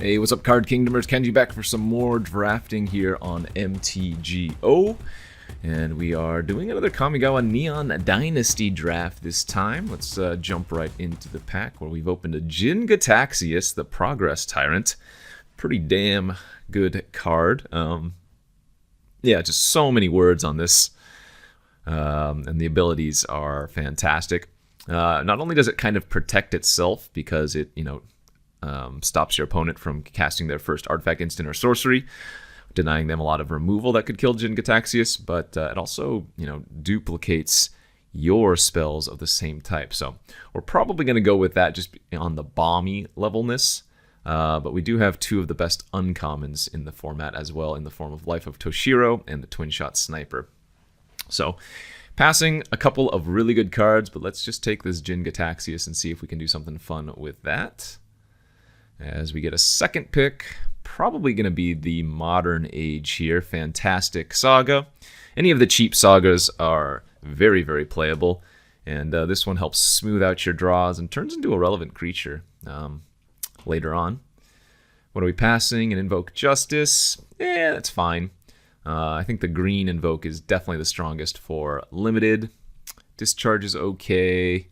Hey, what's up, Card Kingdomers? Kenji back for some more drafting here on MTGO. And we are doing another Kamigawa Neon Dynasty draft this time. Let's jump right into the pack where we've opened a Jin-Gitaxias, the Progress Tyrant. Pretty damn good card. Yeah, just so many words on this. And the abilities are fantastic. Not only does it kind of protect itself because it, stops your opponent from casting their first artifact, instant, or sorcery, denying them a lot of removal that could kill Jin-Gitaxias, but it also, duplicates your spells of the same type. So we're probably going to go with that just on the bomby levelness, but we do have two of the best uncommons in the format as well, in the form of Life of Toshiro and the Twin Shot Sniper. So passing a couple of really good cards, but let's just take this Jin-Gitaxias and see if we can do something fun with that. As we get a second pick, probably going to be the Modern Age here. Fantastic Saga. Any of the cheap sagas are very, very playable, and this one helps smooth out your draws and turns into a relevant creature later on. What are we passing? An Invoke Justice? Yeah, that's fine. I think the green Invoke is definitely the strongest for limited. Discharge is okay.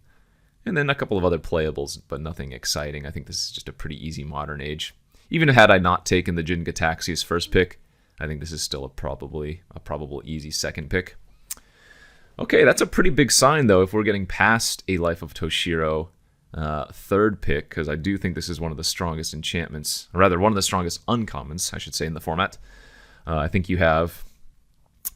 And then a couple of other playables, but nothing exciting. I think this is just a pretty easy Modern Age. Even had I not taken the Jin-Gitaxias first pick, I think this is still a probable easy second pick. Okay, that's a pretty big sign, though, if we're getting past a Life of Toshiro third pick, because I do think this is one of the strongest enchantments, or rather, one of the strongest uncommons, I should say, in the format. I think you have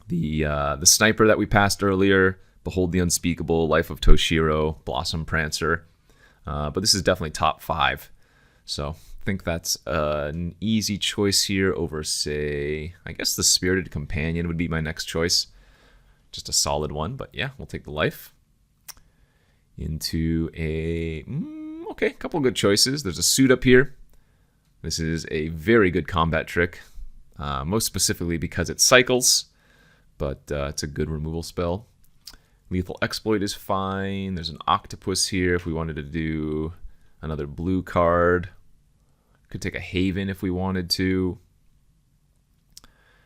the Sniper that we passed earlier, Behold the Unspeakable, Life of Toshiro, Blossom Prancer. But this is definitely top 5. So I think that's an easy choice here over, say, I guess the Spirited Companion would be my next choice. Just a solid one, but yeah, we'll take the Life. Into a, okay, couple good choices. There's a Suit up here. This is a very good combat trick, most specifically because it cycles, but it's a good removal spell. Lethal Exploit is fine. There's an Octopus here if we wanted to do another blue card. Could take a Haven if we wanted to.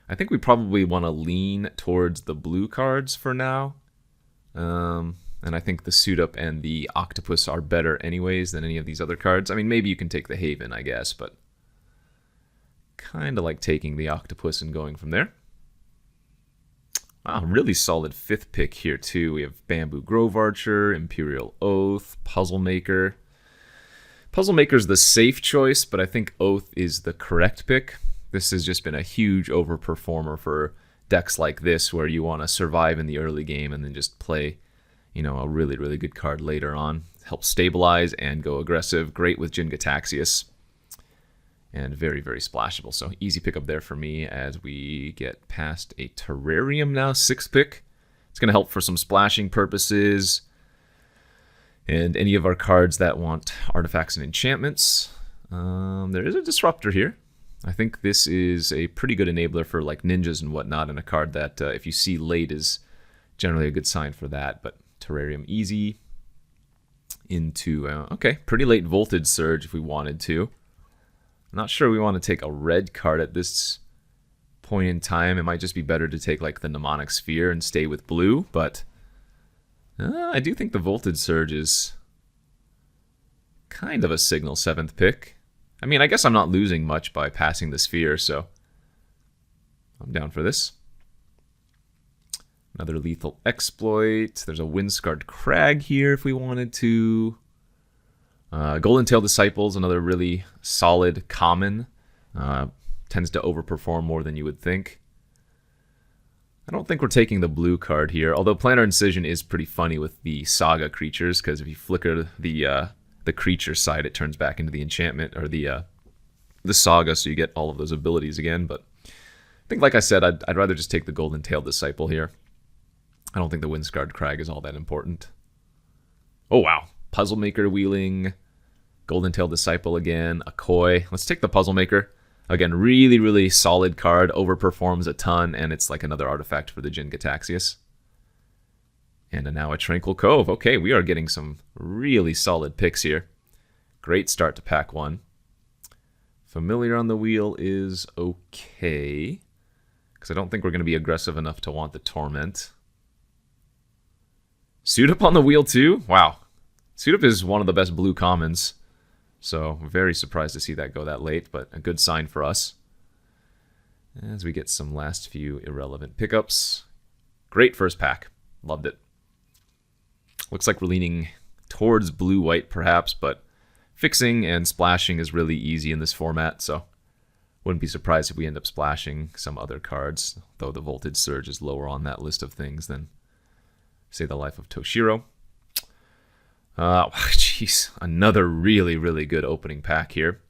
I think we probably want to lean towards the blue cards for now. And I think the Suit Up and the Octopus are better anyways than any of these other cards. I mean, maybe you can take the Haven, I guess, but kind of like taking the Octopus and going from there. Wow, really solid 5th pick here, too. We have Bamboo Grove Archer, Imperial Oath, Puzzle Maker. Puzzle Maker's the safe choice, but I think Oath is the correct pick. This has just been a huge overperformer for decks like this, where you want to survive in the early game and then just play, a really, really good card later on. Helps stabilize and go aggressive. Great with Jin-Gitaxias. And very, very splashable. So easy pickup there for me as we get past a Terrarium now, 6th pick. It's going to help for some splashing purposes. And any of our cards that want artifacts and enchantments. There is a Disruptor here. I think this is a pretty good enabler for like ninjas and whatnot, and a card that if you see late is generally a good sign for that. But Terrarium easy. Into, okay, pretty late Voltage Surge if we wanted to. Not sure we want to take a red card at this point in time. It might just be better to take like the Mnemonic Sphere and stay with blue, but I do think the Voltage Surge is kind of a signal 7th pick. I mean, I guess I'm not losing much by passing the Sphere, so I'm down for this. Another Lethal Exploit. There's a Windscarred Crag here if we wanted to. Golden Tail Disciples, another really solid common. Tends to overperform more than you would think. I don't think we're taking the blue card here, although Planar Incision is pretty funny with the Saga creatures, because if you flicker the creature side, it turns back into the enchantment, or the Saga, so you get all of those abilities again. But I think, like I said, I'd rather just take the Golden Tail Disciple here. I don't think the Windscarred Crag is all that important. Oh, wow. Puzzle Maker wheeling. Golden Tail Disciple again, a Koi. Let's take the Puzzle Maker. Again, really, really solid card. Overperforms a ton, and it's like another artifact for the Jin-Gitaxias. And now a Tranquil Cove. Okay, we are getting some really solid picks here. Great start to pack 1. Familiar on the wheel is okay, because I don't think we're going to be aggressive enough to want the Torment. Suit Up on the wheel too? Wow. Suit Up is one of the best blue commons, so very surprised to see that go that late, but a good sign for us. As we get some last few irrelevant pickups. Great first pack. Loved it. Looks like we're leaning towards blue-white perhaps, but fixing and splashing is really easy in this format, so wouldn't be surprised if we end up splashing some other cards, though the Voltage Surge is lower on that list of things than, say, the Life of Toshiro. Jeez, another really, really good opening pack here.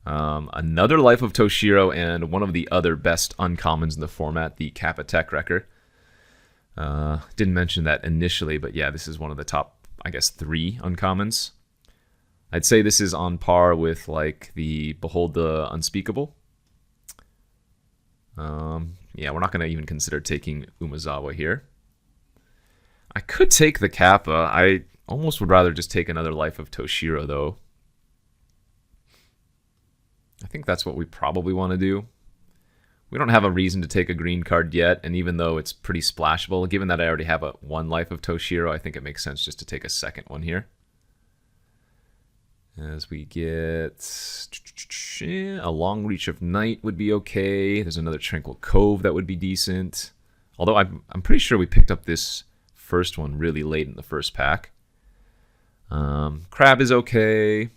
Another Life of Toshiro and one of the other best uncommons in the format, the Kappa Tech Wrecker. Didn't mention that initially, but yeah, this is one of the top, I guess, 3 uncommons. I'd say this is on par with like the Behold the Unspeakable. Yeah, we're not going to even consider taking Umezawa here. I could take the Kappa. I almost would rather just take another Life of Toshiro, though. I think that's what we probably want to do. We don't have a reason to take a green card yet, and even though it's pretty splashable, given that I already have one Life of Toshiro, I think it makes sense just to take a second one here. As we get a Long Reach of Night would be okay. There's another Tranquil Cove that would be decent. Although I'm pretty sure we picked up this first one really late in the first pack. Crab is okay.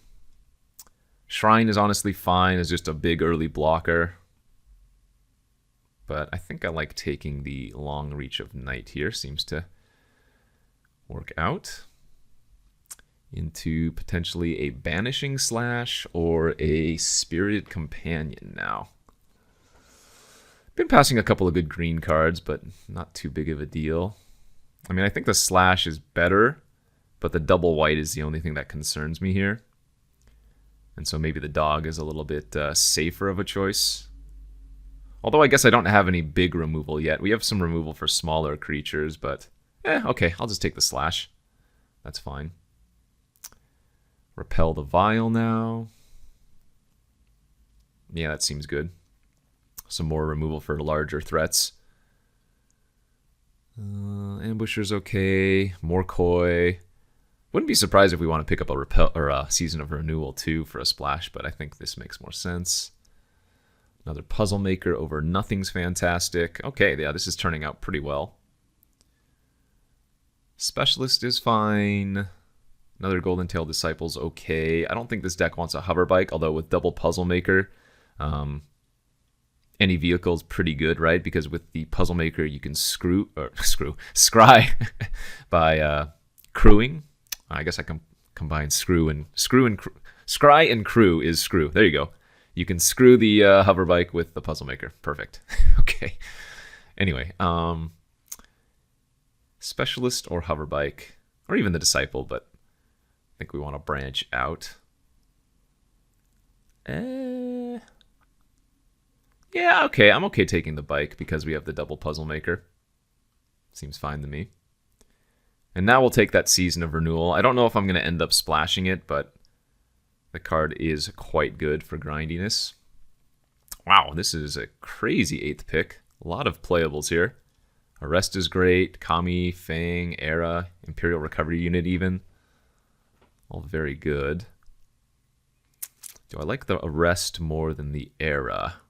Shrine is honestly fine as just a big early blocker. But I think I like taking the Long Reach of Night here. Seems to work out. Into potentially a Banishing Slash or a Spirited Companion now. Been passing a couple of good green cards, but not too big of a deal. I mean, I think the Slash is better, but the double white is the only thing that concerns me here. And so maybe the dog is a little bit safer of a choice. Although I guess I don't have any big removal yet. We have some removal for smaller creatures, but okay, I'll just take the Slash. That's fine. Repel the Vial now. Yeah, that seems good. Some more removal for larger threats. Ambusher's okay. More Koi. Wouldn't be surprised if we want to pick up a Repel or a Season of Renewal too for a splash, but I think this makes more sense. Another Puzzle Maker over Nothing's fantastic. Okay, yeah, this is turning out pretty well. Specialist is fine. Another Golden Tail Disciple's okay. I don't think this deck wants a Hover Bike, although with double Puzzle Maker, any vehicle is pretty good, right? Because with the Puzzle Maker, you can scry by crewing. I guess I can combine scry and crew is screw. There you go. You can screw the Hover Bike with the Puzzle Maker. Perfect. Okay. Anyway, Specialist or Hover Bike, or even the Disciple, but I think we want to branch out. Yeah, okay. I'm okay taking the bike because we have the double Puzzle Maker. Seems fine to me. And now we'll take that Season of Renewal. I don't know if I'm going to end up splashing it, but the card is quite good for grindiness. Wow, this is a crazy 8th pick. A lot of playables here. Arrest is great. Kami, Fang, Era, Imperial Recovery Unit even. All very good. Do I like the Arrest more than the Era?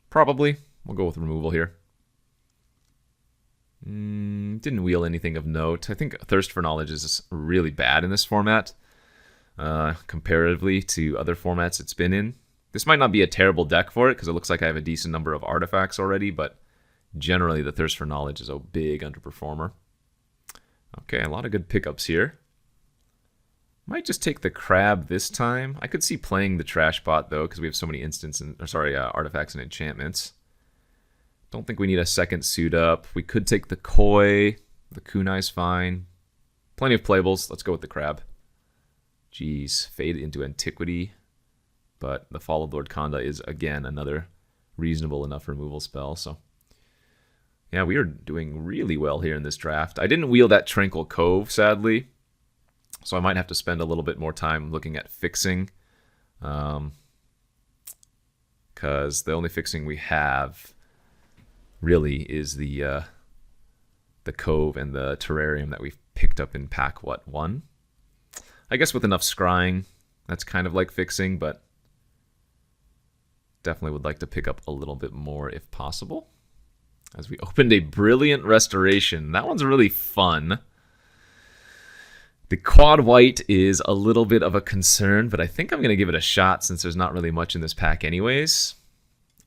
Probably. We'll go with removal here. Didn't wheel anything of note. I think Thirst for Knowledge is really bad in this format, comparatively to other formats it's been in. This might not be a terrible deck for it, because it looks like I have a decent number of artifacts already, but generally the Thirst for Knowledge is a big underperformer. Okay, a lot of good pickups here. Might just take the Crab this time. I could see playing the Trash Bot, though, because we have so many artifacts and enchantments. Don't think we need a second Suit Up. We could take the Koi. The Kunai's fine. Plenty of playables. Let's go with the Crab. Jeez, Fade into Antiquity. But the Fall of Lord Kanda is, again, another reasonable enough removal spell. So, yeah, we are doing really well here in this draft. I didn't wheel that Tranquil Cove, sadly. So I might have to spend a little bit more time looking at fixing Because the only fixing we have really is the Cove and the Terrarium that we've picked up in pack, what, 1? I guess with enough scrying, that's kind of like fixing, but definitely would like to pick up a little bit more if possible. As we opened a Brilliant Restoration. That one's really fun. The quad white is a little bit of a concern, but I think I'm going to give it a shot since there's not really much in this pack anyways.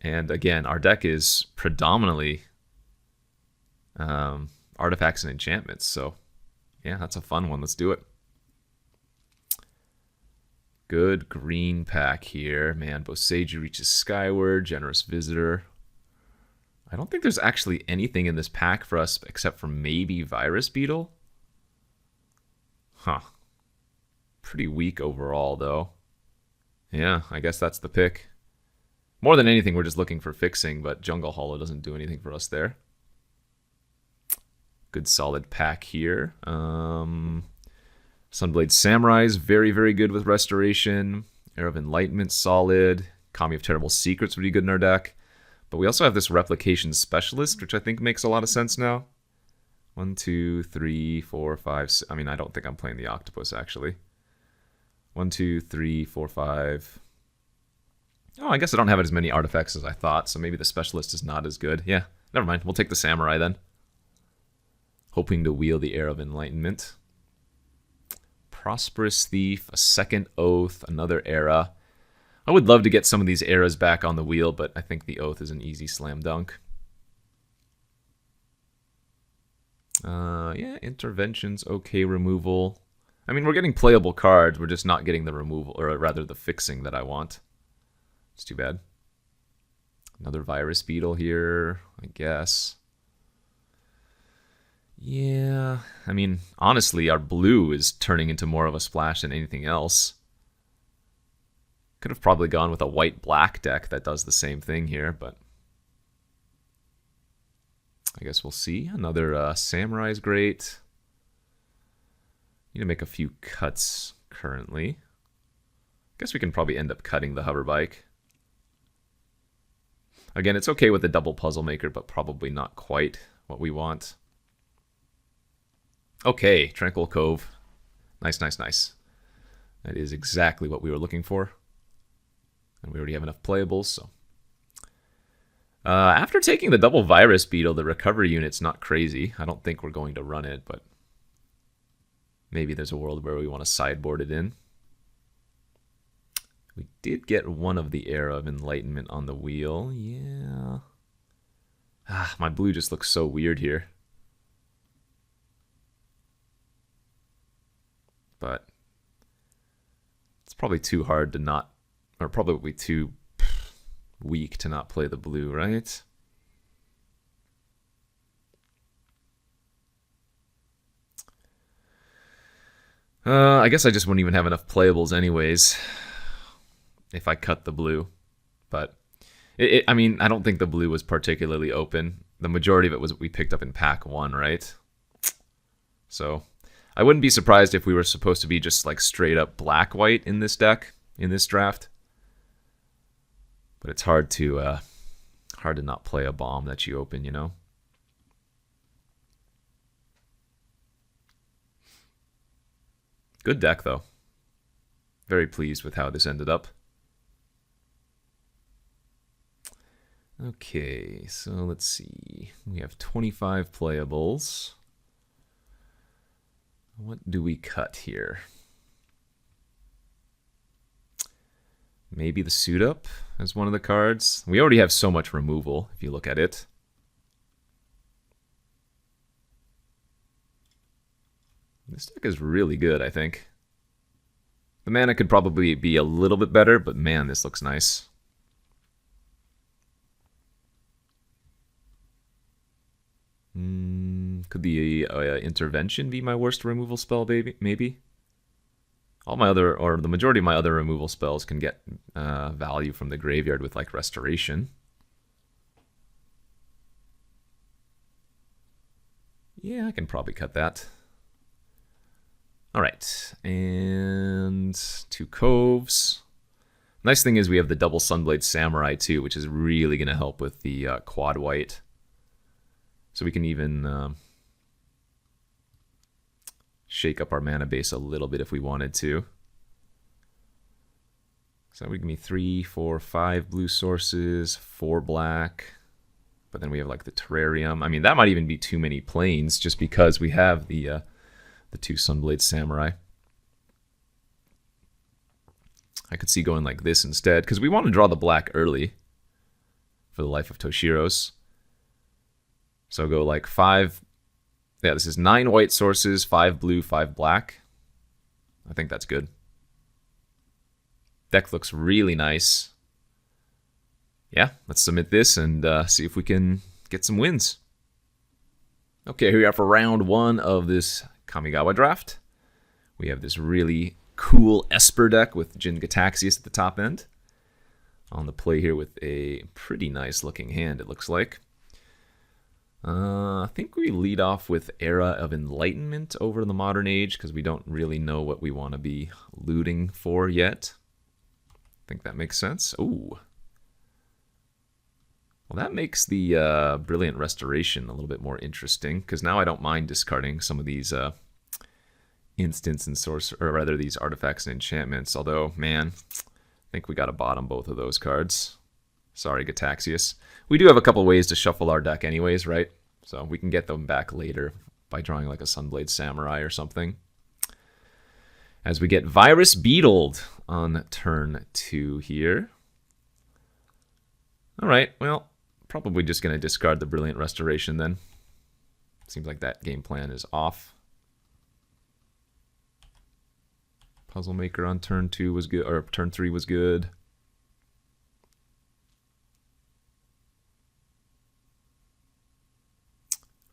And again, our deck is predominantly artifacts and enchantments, so yeah, that's a fun one. Let's do it. Good green pack here. Man, Boseiju reaches skyward, Generous Visitor. I don't think there's actually anything in this pack for us except for maybe Virus Beetle. Huh. Pretty weak overall, though. Yeah, I guess that's the pick. More than anything, we're just looking for fixing, but Jungle Hollow doesn't do anything for us there. Good solid pack here. Sunblade Samurai is very, very good with Restoration. Arrow of Enlightenment, solid. Kami of Terrible Secrets would be good in our deck. But we also have this Replication Specialist, which I think makes a lot of sense now. 1, 2, 3, 4, 5. I mean, I don't think I'm playing the Octopus, actually. 1, 2, 3, 4, 5. Oh, I guess I don't have as many artifacts as I thought, so maybe the Specialist is not as good. Yeah, never mind. We'll take the Samurai then. Hoping to wield the Arrow of Enlightenment. Prosperous Thief, a second Oath, another Era. I would love to get some of these eras back on the wheel, but I think the Oath is an easy slam dunk. Yeah, Intervention's okay removal. I mean, we're getting playable cards, we're just not getting the removal, or rather the fixing that I want. It's too bad. Another Virus Beetle here, I guess. Yeah, I mean, honestly, our blue is turning into more of a splash than anything else. Could have probably gone with a white-black deck that does the same thing here, but I guess we'll see. Another Samurai is great. Need to make a few cuts currently. Guess we can probably end up cutting the hover bike. Again, it's okay with the double puzzle maker, but probably not quite what we want. Okay, Tranquil Cove. Nice, nice, nice. That is exactly what we were looking for. And we already have enough playables, so. After taking the double Virus Beetle, the recovery unit's not crazy. I don't think we're going to run it, but maybe there's a world where we want to sideboard it in. We did get one of the Era of Enlightenment on the wheel. Yeah. My blue just looks so weird here. But it's probably too hard to not, or probably too weak to not play the blue, right? I guess I just wouldn't even have enough playables anyways if I cut the blue. But, I mean, I don't think the blue was particularly open. The majority of it was what we picked up in pack 1, right? So I wouldn't be surprised if we were supposed to be just like straight up black-white in this deck, in this draft. But it's hard to not play a bomb that you open, you know? Good deck, though. Very pleased with how this ended up. Okay, so let's see. We have 25 playables. What do we cut here? Maybe the Suit Up as one of the cards. We already have so much removal, if you look at it. This deck is really good, I think. The mana could probably be a little bit better, but man, this looks nice. Could the Intervention be my worst removal spell, maybe? All my other, or the majority of my other removal spells can get value from the graveyard with like Restoration. Yeah, I can probably cut that. All right, and 2 Coves. Nice thing is we have the double Sunblade Samurai too, which is really going to help with the quad white. So we can even shake up our mana base a little bit if we wanted to. So that would give me 3, 4, 5 blue sources, 4 black. But then we have like the terrarium. I mean, that might even be too many planes just because we have the 2 Sunblade Samurai. I could see going like this instead because we want to draw the black early for the Life of Toshiro's. So I'll go like 5. Yeah, this is 9 white sources, 5 blue, 5 black. I think that's good. Deck looks really nice. Yeah, let's submit this and see if we can get some wins. Okay, here we are for round 1 of this Kamigawa draft. We have this really cool Esper deck with Jin Gataxias at the top end. On the play here with a pretty nice looking hand, it looks like. I think we lead off with Era of Enlightenment over the Modern Age because we don't really know what we want to be looting for yet. I think that makes sense. Ooh. Well, that makes the Brilliant Restoration a little bit more interesting because now I don't mind discarding some of these instants and or rather these artifacts and enchantments. Although, man, I think we got to bottom both of those cards. Sorry, Gataxias. We do have a couple ways to shuffle our deck anyways, right? So we can get them back later by drawing like a Sunblade Samurai or something. As we get Virus Beetled on turn 2 here. All right, well, probably just going to discard the Brilliant Restoration then. Seems like that game plan is off. Puzzle Maker on turn 2 was good, or turn 3 was good.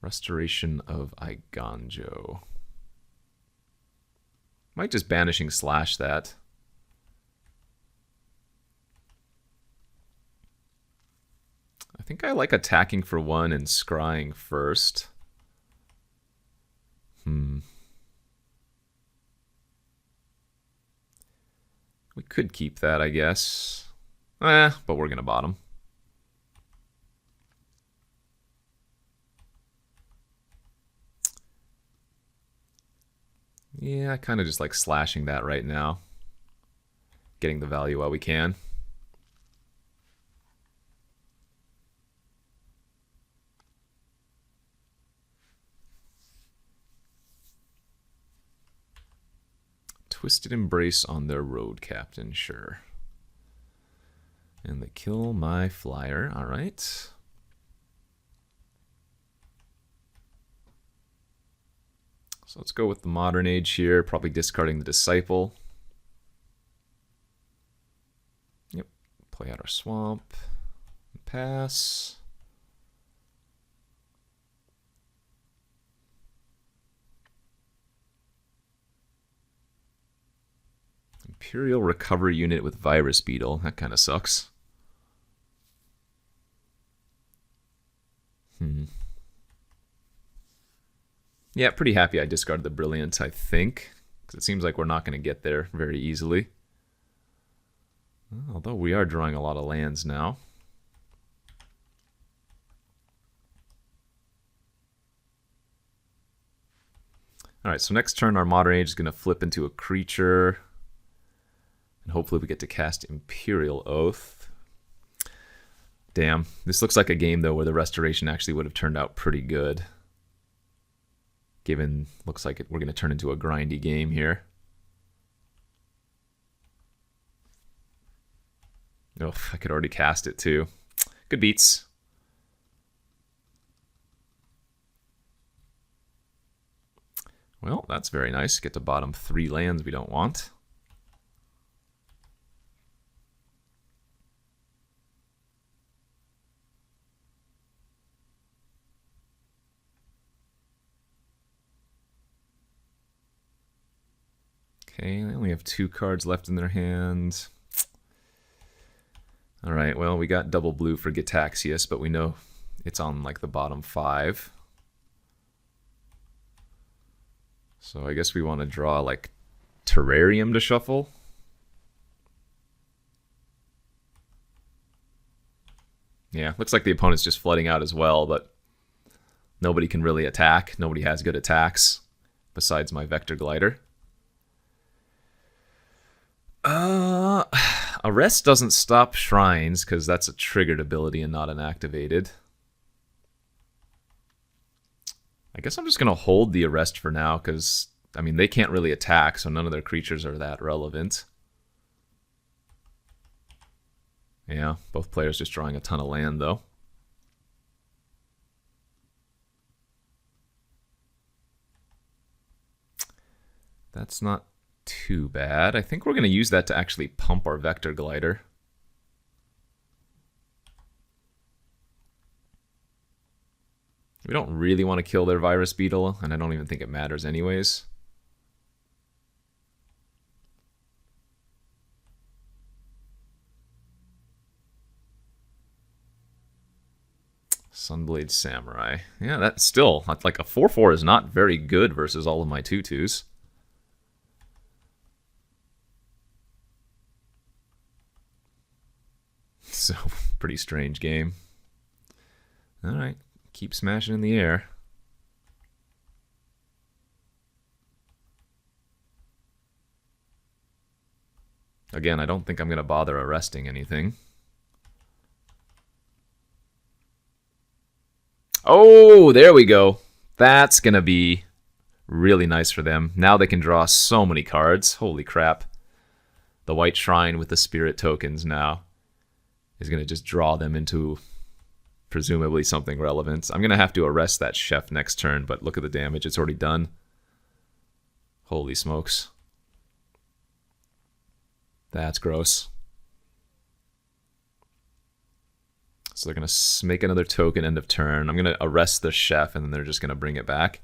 Restoration of Eiganjo. Might just Banishing Slash that. I think I like attacking for 1 and scrying first. We could keep that, I guess. But we're going to bottom. Yeah, I kind of just like slashing that right now. Getting the value while we can. Twisted Embrace on their road captain, sure. And they kill my flyer, all right. So let's go with the Modern Age here, probably discarding the Disciple. Yep, play out our swamp, pass. Imperial Recovery Unit with Virus Beetle, that kind of sucks. Yeah, pretty happy I discarded the Brilliant, I think. Because it seems like we're not going to get there very easily. Although we are drawing a lot of lands now. Alright, so next turn our Modern Age is going to flip into a creature. And hopefully we get to cast Imperial Oath. Damn, this looks like a game though where the Restoration actually would have turned out pretty good. Given, looks like we're going to turn into a grindy game here. Oh, I could already cast it too. Good beats. Well, that's very nice. Get to bottom 3 lands we don't want. Okay, they only have 2 cards left in their hand. Alright, well, we got double blue for Gataxias, but we know it's on like the bottom 5. So I guess we want to draw like Terrarium to shuffle. Yeah, looks like the opponent's just flooding out as well, but nobody can really attack. Nobody has good attacks besides my Vector Glider. Arrest doesn't stop shrines because that's a triggered ability and not an activated. I guess I'm just going to hold the arrest for now because, I mean, they can't really attack, so none of their creatures are that relevant. Yeah, both players just drawing a ton of land, though. That's not too bad. I think we're going to use that to actually pump our Vector Glider. We don't really want to kill their Virus Beetle, and I don't even think it matters anyways. Sunblade Samurai. Yeah, that's still, like a 4/4 is not very good versus all of my 2/2s. So, pretty strange game. Alright, keep smashing in the air. Again, I don't think I'm going to bother arresting anything. Oh, there we go. That's going to be really nice for them. Now they can draw so many cards. Holy crap. The White Shrine with the Spirit tokens now is going to just draw them into presumably something relevant. I'm going to have to arrest that chef next turn, but look at the damage. It's already done. Holy smokes. That's gross. So they're going to make another token end of turn. I'm going to arrest the chef, and then they're just going to bring it back.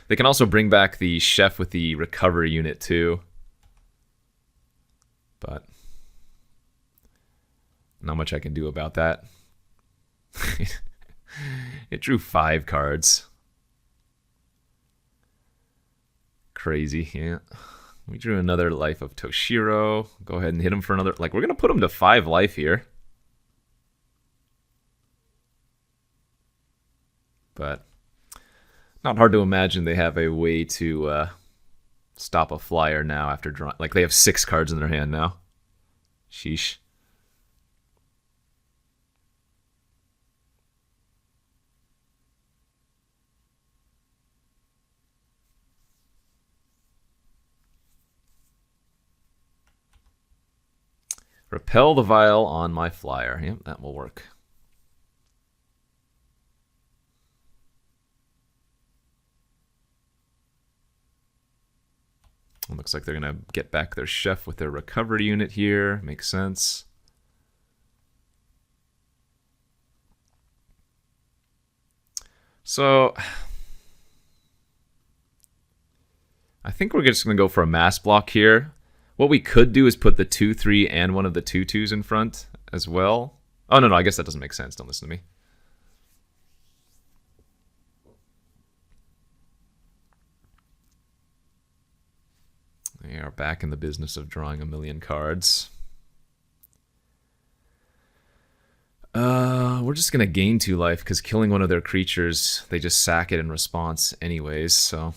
They can also bring back the chef with the recovery unit, too. But not much I can do about that. It drew 5 cards. Crazy, yeah. We drew another Life of Toshiro. Go ahead and hit him for another... Like, we're going to put him to 5 life here. But not hard to imagine they have a way to stop a flyer now after drawing. Like, they have 6 cards in their hand now. Sheesh. Repel the vial on my flyer. Yep, that will work. It looks like they're going to get back their chef with their recovery unit here. Makes sense. So I think we're just going to go for a mass block here. What we could do is put the 2/3 and one of the 2/2s in front as well. Oh, no, I guess that doesn't make sense. Don't listen to me. They are back in the business of drawing a million cards. We're just going to gain 2 life because killing one of their creatures, they just sack it in response anyways, so...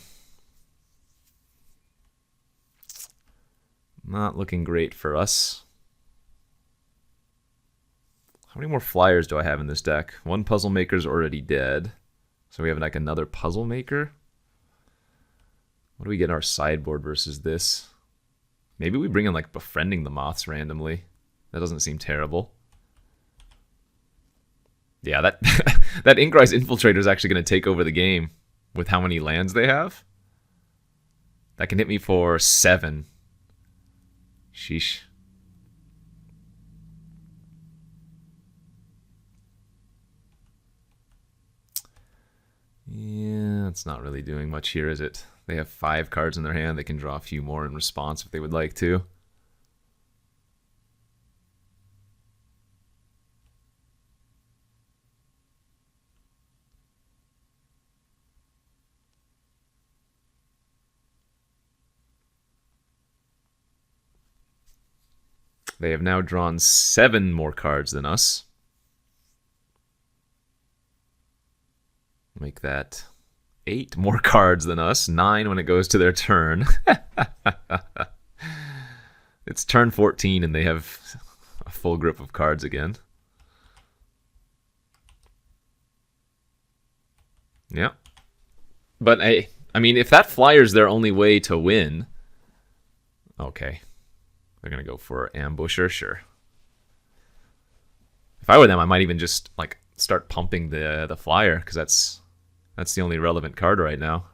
Not looking great for us. How many more flyers do I have in this deck? 1 puzzle maker's already dead. So we have like another puzzle maker. What do we get in our sideboard versus this? Maybe we bring in like Befriending the Moths randomly. That doesn't seem terrible. Yeah, that that Inkrise Infiltrator is actually going to take over the game with how many lands they have. That can hit me for 7. Sheesh. Yeah, it's not really doing much here, is it? They have 5 cards in their hand. They can draw a few more in response if they would like to. They have now drawn 7 more cards than us. Make that 8 more cards than us. 9 when it goes to their turn. It's turn 14 and they have a full grip of cards again. Yeah. But I mean, if that flyer's their only way to win... Okay. They're going to go for Ambusher, sure. If I were them, I might even just like start pumping the flyer, because that's the only relevant card right now.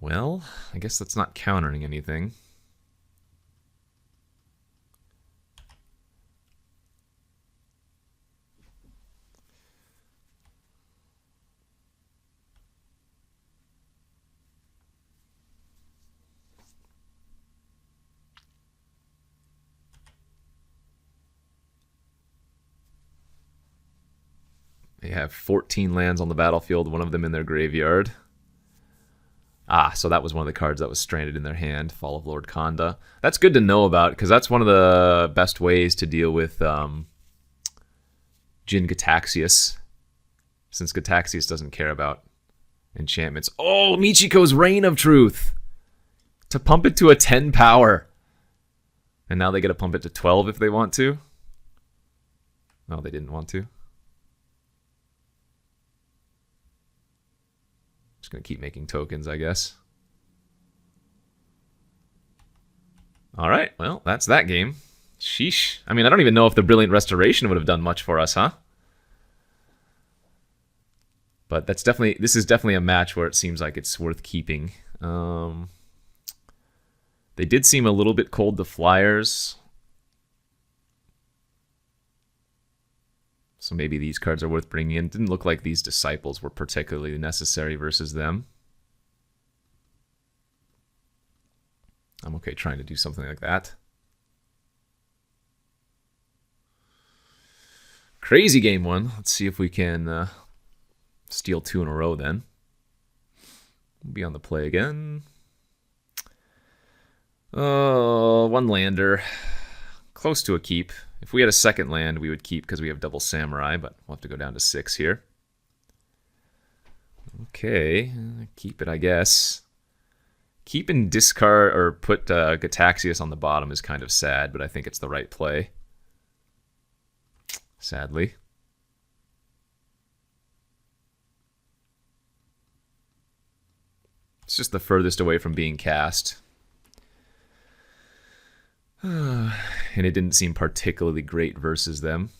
Well, I guess that's not countering anything. They have 14 lands on the battlefield, one of them in their graveyard. Ah, so that was one of the cards that was stranded in their hand, Fall of Lord Khanda. That's good to know about, because that's one of the best ways to deal with Jin Gataxius, since Gataxius doesn't care about enchantments. Oh, Michiko's Reign of Truth! To pump it to a 10 power. And now they get to pump it to 12 if they want to. No, they didn't want to. Just going to keep making tokens, I guess. All right, well, that's that game. Sheesh. I mean, I don't even know if the Brilliant Restoration would have done much for us, huh? But this is definitely a match where it seems like it's worth keeping. They did seem a little bit cold to flyers. So maybe these cards are worth bringing in. Didn't look like these Disciples were particularly necessary versus them. I'm okay trying to do something like that. Crazy game one. Let's see if we can steal 2 in a row then. We'll be on the play again. Oh, 1 lander. Close to a keep. If we had a second land, we would keep because we have double Samurai, but we'll have to go down to 6 here. Okay, keep it, I guess. Keep and discard, or put Gataxius on the bottom is kind of sad, but I think it's the right play. Sadly. It's just the furthest away from being cast. And it didn't seem particularly great versus them.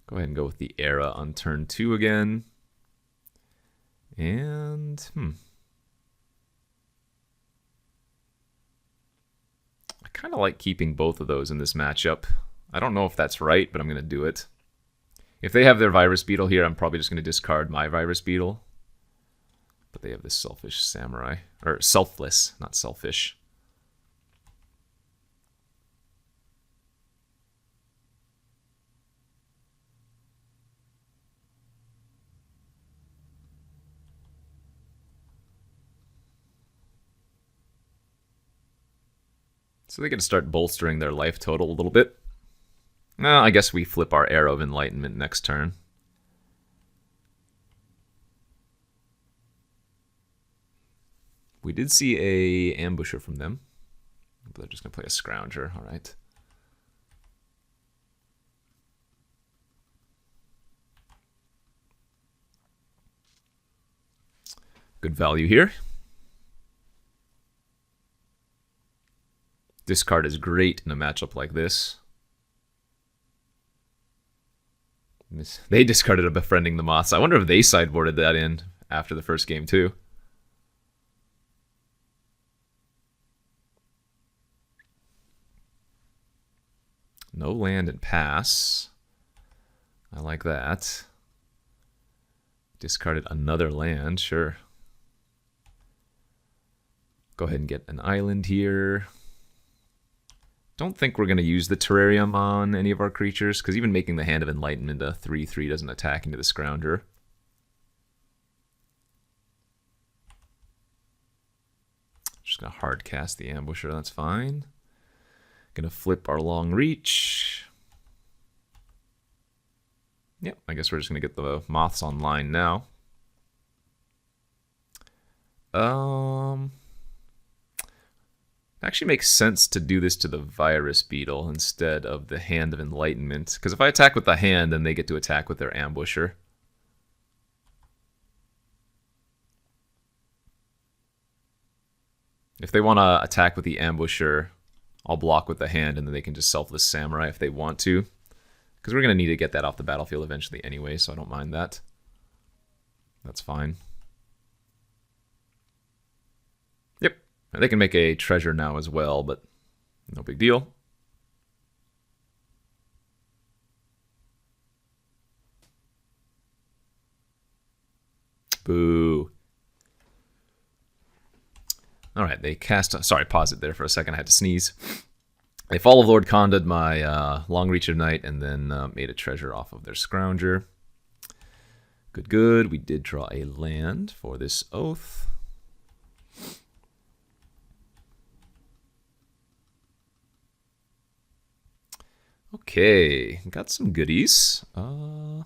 Go ahead and go with the Era on turn 2 again. And, I kind of like keeping both of those in this matchup. I don't know if that's right, but I'm going to do it. If they have their Virus Beetle here, I'm probably just going to discard my Virus Beetle. But they have this Selfish Samurai. Or Selfless, not Selfish. So they get to start bolstering their life total a little bit. I guess we flip our Arrow of Enlightenment next turn. We did see a Ambusher from them. But they're just going to play a Scrounger, all right. Good value here. This card is great in a matchup like this. They discarded a Befriending the Moths. I wonder if they sideboarded that in after the first game too. No land and pass. I like that. Discarded another land, sure. Go ahead and get an island here. Don't think we're going to use the Terrarium on any of our creatures, because even making the Hand of Enlightenment a 3/3 doesn't attack into the Scrounger. Just going to hard cast the Ambusher, that's fine. Gonna flip our long reach. Yep, I guess we're just gonna get the moths online now. Actually makes sense to do this to the virus beetle instead of the Hand of Enlightenment. Because if I attack with the hand, then they get to attack with their ambusher. If they want to attack with the ambusher, I'll block with the hand, and then they can just selfless samurai if they want to. Because we're going to need to get that off the battlefield eventually anyway, so I don't mind that. That's fine. Yep. They can make a treasure now as well, but no big deal. Boo. Alright, they cast... Sorry, pause it there for a second. I had to sneeze. They Fall of Lord Konda'd my Long Reach of Night and then made a treasure off of their Scrounger. Good, good. We did draw a land for this Oath. Okay, got some goodies. I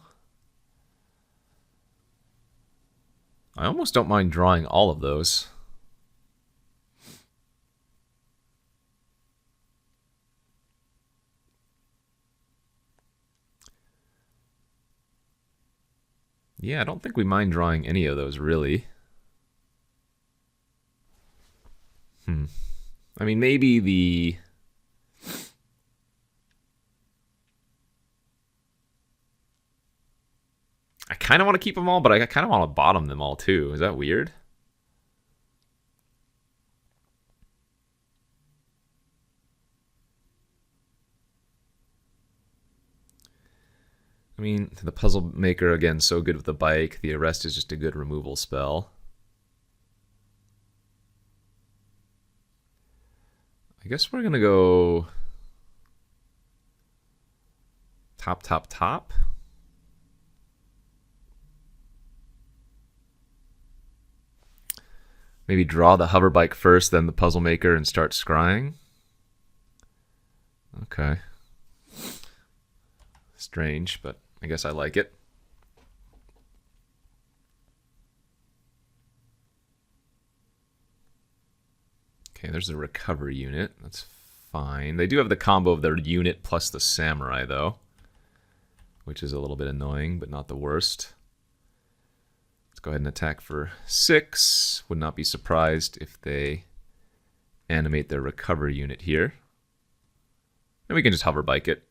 almost don't mind drawing all of those. Yeah, I don't think we mind drawing any of those, really. I mean, maybe the... I kind of want to keep them all, but I kind of want to bottom them all, too. Is that weird? I mean, the Puzzle Maker, again, so good with the bike. The Arrest is just a good removal spell. I guess we're going to go... top, top, top. Maybe draw the hover bike first, then the Puzzle Maker, and start scrying. Okay. Strange, but I guess I like it. Okay, there's the recovery unit. That's fine. They do have the combo of their unit plus the samurai, though, which is a little bit annoying, but not the worst. Let's go ahead and attack for 6. Would not be surprised if they animate their recovery unit here. And we can just hover bike it.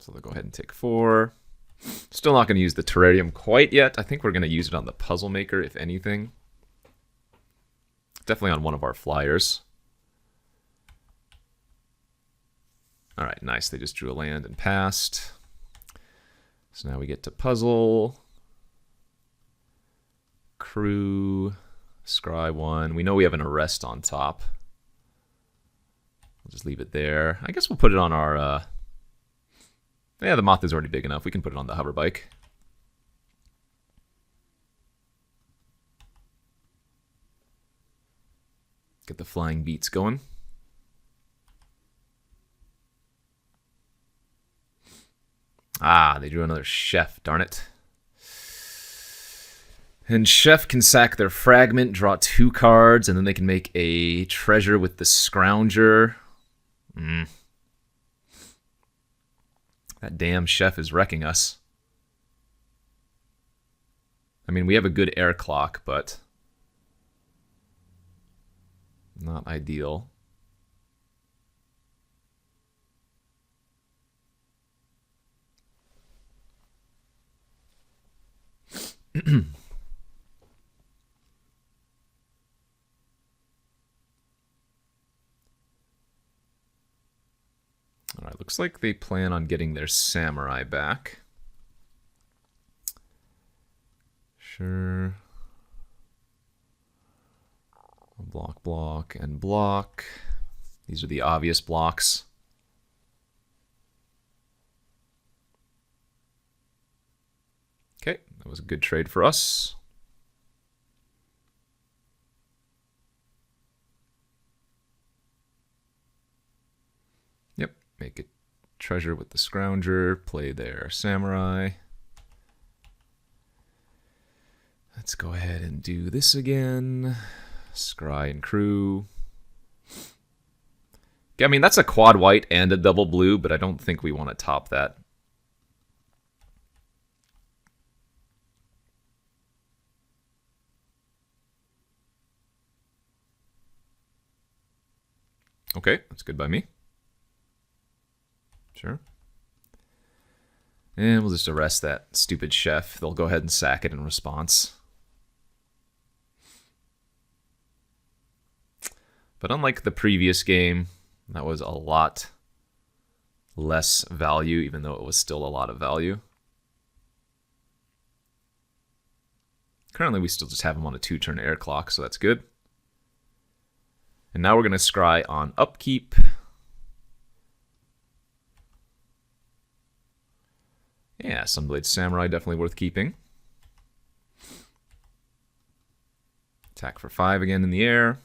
So they'll go ahead and take 4. Still not going to use the terrarium quite yet. I think we're going to use it on the Puzzle Maker, if anything. Definitely on one of our flyers. Alright, nice. They just drew a land and passed. So now we get to puzzle. Crew. Scry 1. We know we have an Arrest on top. We'll just leave it there. I guess we'll put it on our... Yeah, the moth is already big enough. We can put it on the hover bike. Get the flying beats going. Ah, they drew another Chef, darn it. And Chef can sack their Fragment, draw 2 cards, and then they can make a treasure with the Scrounger. That damn Chef is wrecking us. I mean, we have a good air clock, but not ideal. Alright, looks like they plan on getting their samurai back. Sure. Block, block, and block. These are the obvious blocks. Okay, that was a good trade for us. Yep, make a treasure with the Scrounger, play their Samurai. Let's go ahead and do this again. Scry and Crew. Yeah, I mean, that's a quad white and a double blue, but I don't think we want to top that. Okay, that's good by me. Sure. And we'll just arrest that stupid chef. They'll go ahead and sack it in response. But unlike the previous game, that was a lot less value, even though it was still a lot of value. Currently, we still just have him on a 2-turn air clock, so that's good. And now we're going to scry on upkeep. Yeah, Sunblade Samurai, definitely worth keeping. Attack for 5 again in the air.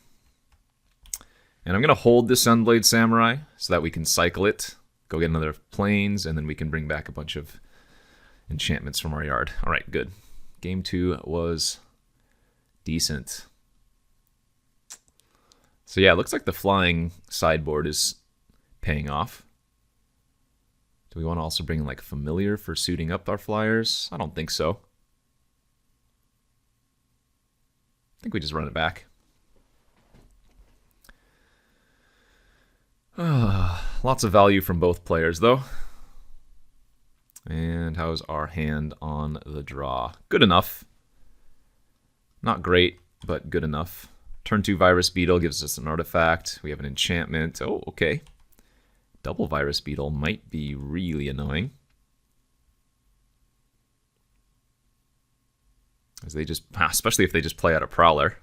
And I'm going to hold the Sunblade Samurai so that we can cycle it, go get another planes, and then we can bring back a bunch of enchantments from our yard. All right, good. Game 2 was decent. So yeah, it looks like the flying sideboard is paying off. Do we want to also bring in like Familiar for suiting up our flyers? I don't think so. I think we just run it back. Lots of value from both players, though. And how's our hand on the draw? Good enough. Not great, but good enough. Turn 2 Virus Beetle gives us an artifact. We have an enchantment. Oh, okay. Double Virus Beetle might be really annoying. As they just, especially if they just play out a Prowler.